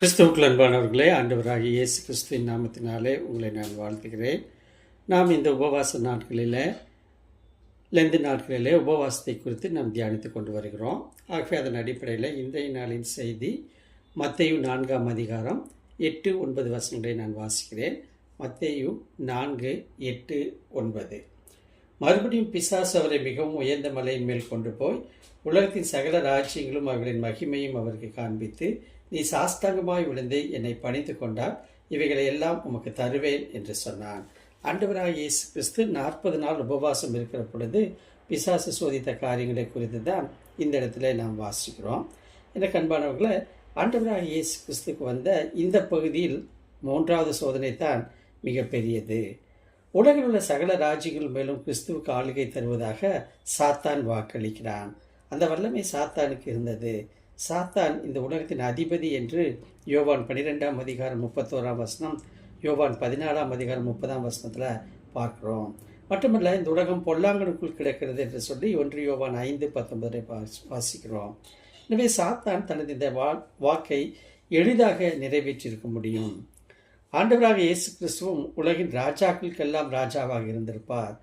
கிறிஸ்துவுக்குள் அன்பானவர்களே, ஆண்டவராகிய இயேசு கிறிஸ்துவின் நாமத்தினாலே உங்களை நான் வாழ்த்துகிறேன். நாம் இந்த உபவாச நாட்களில், லெந்து நாட்களிலே உபவாசத்தை குறித்து நாம் தியானித்து கொண்டு வருகிறோம். ஆகவே அதன் அடிப்படையில் இன்றைய நாளின் செய்தி மத்தேயு 4ஆம் அதிகாரம் 8-9 வசனங்களை நான் வாசிக்கிறேன். மத்தேயு 4:8-9. மறுபடியும் பிசாசு அவரை மிகவும் உயர்ந்த மலையின் மேல் கொண்டு போய் உலகத்தின் சகல ராஜ்யங்களும் அவர்களின் மகிமையும் அவருக்கு காண்பித்து, நீ சாஷ்டாங்கமாய் விழுந்து என்னை பணிந்து கொண்டால் இவைகளை எல்லாம் உமக்கு தருவேன் என்று சொன்னான். ஆண்டவராகிய இயேசு கிறிஸ்து 40 நாள் உபவாசம் இருக்கிற பொழுது பிசாசு சோதித்த காரியங்களை குறித்து தான் இந்த இடத்துல நாம் வாசிக்கிறோம். எனக்கு அன்பானவர்களை, ஆண்டவராகிய இயேசு கிறிஸ்துக்கு வந்த இந்த பகுதியில் 3வது சோதனை தான் மிகப்பெரியது. உலகில் உள்ள சகல ராஜ்யங்கள் மேலும் கிறிஸ்துவுக்கு ஆளுகை தருவதாக சாத்தான் வாக்களிக்கிறான். அந்த வல்லமை சாத்தானுக்கு இருந்தது. சாத்தான் இந்த உலகத்தின் அதிபதி என்று யோவான் 12ஆம் அதிகாரம் 31ஆம் வசனம், யோவான் 14ஆம் அதிகாரம் 30ஆம் வசனத்தில் பார்க்கிறோம். மட்டுமல்ல, இந்த உலகம் பொல்லாங்கனுக்குள் கிடக்கிறது என்று சொல்லி 1 யோவான் 5:19 வாசிக்கிறோம். எனவே சாத்தான் தனது இந்த வாக்கை எளிதாக நிறைவேற்றியிருக்க முடியும். ஆண்டவராக இயேசு கிறிஸ்துவும் உலகின் ராஜாக்களுக்கெல்லாம் ராஜாவாக இருந்திருப்பார்.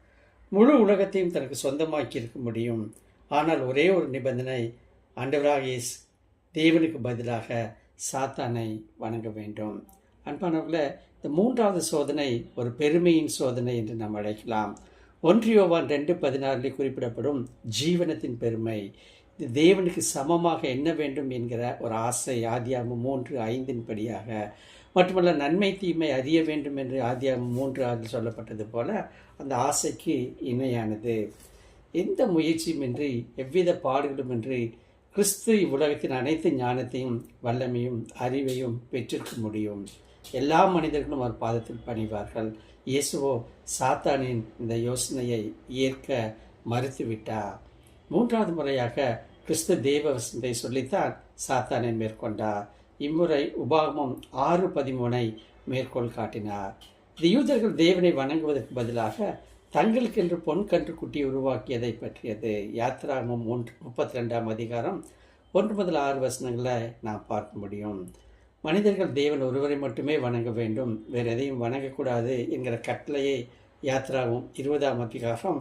முழு உலகத்தையும் தனக்கு சொந்தமாக்கி இருக்க முடியும். ஆனால் ஒரே ஒரு நிபந்தனை, ஆண்டவராக இயேசு தேவனுக்கு பதிலாக சாத்தானை வணங்க வேண்டும். அன்பானவர்களே, இந்த 3வது சோதனை ஒரு பெருமையின் சோதனை என்று நாம் அழைக்கலாம். 1 யோவான் 2:16 குறிப்பிடப்படும் ஜீவனத்தின் பெருமை. இது தேவனுக்கு சமமாக என்ன வேண்டும் என்கிற ஒரு ஆசை. ஆதியாகமம் 3:5 படியாக மட்டுமல்ல, நன்மை தீமை அறிய வேண்டும் என்று ஆதியாகமம் 3:6 சொல்லப்பட்டது போல அந்த ஆசைக்கு இணையானது. எந்த முயற்சியுமின்றி, எவ்வித பாடுகளுமின்றி கிறிஸ்து இவ்வுலகத்தின் அனைத்து ஞானத்தையும் வல்லமையும் அறிவையும் பெற்றிருக்க முடியும். எல்லா மனிதர்களும் அவர் பாதத்தில் பணிவார்கள். இயேசுவோ சாத்தானின் இந்த யோசனையை ஏற்க மறுத்துவிட்டார். 3வது முறையாக கிறிஸ்து தேவ வசனத்தை சொல்லித்தான் சாத்தானை மேற்கொண்டார். இம்முறை உபாகமம் 6:13 மேற்கோள் காட்டினார். இந்த யூதர்கள் தேவனை வணங்குவதற்கு பதிலாக தங்களுக்கென்று பொன் கன்று குட்டியை உருவாக்கியதை பற்றியது. யாத்திராகமம் 32ஆம் அதிகாரம் 1-6 வசனங்களை நாம் பார்க்க முடியும். மனிதர்கள் தேவன் ஒருவரை மட்டுமே வணங்க வேண்டும், வேறு எதையும் வணங்கக்கூடாது என்கிற கட்டளையை யாத்திராகமம் 20ஆம் அதிகாரம்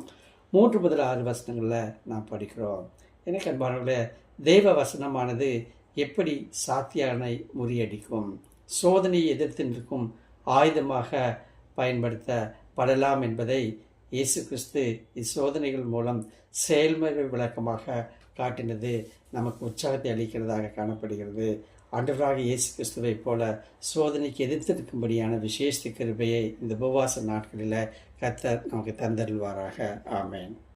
3-6 வசனங்களில் நாம் படிக்கிறோம். எனக்கு அன்பானவர்களே, தேவ வசனமானது எப்படி சாத்தியானை முறியடிக்கும், சோதனையை எதிர்த்து நிற்கும் ஆயுதமாக பயன்படுத்தப்படலாம் என்பதை இயேசு கிறிஸ்து இச்சோதனைகள் மூலம் செயல்முறை விளக்கமாக காட்டினது நமக்கு உற்சாகத்தை அளிக்கிறதாக காணப்படுகிறது. ஆண்டவராக இயேசு கிறிஸ்துவை போல சோதனைக்கு எதிர்த்து இருக்கும்படியான விசேஷ கிருபையை இந்த உபவாச நாட்களில் கர்த்தர் நமக்கு தந்தருள்வாராக. ஆமேன்.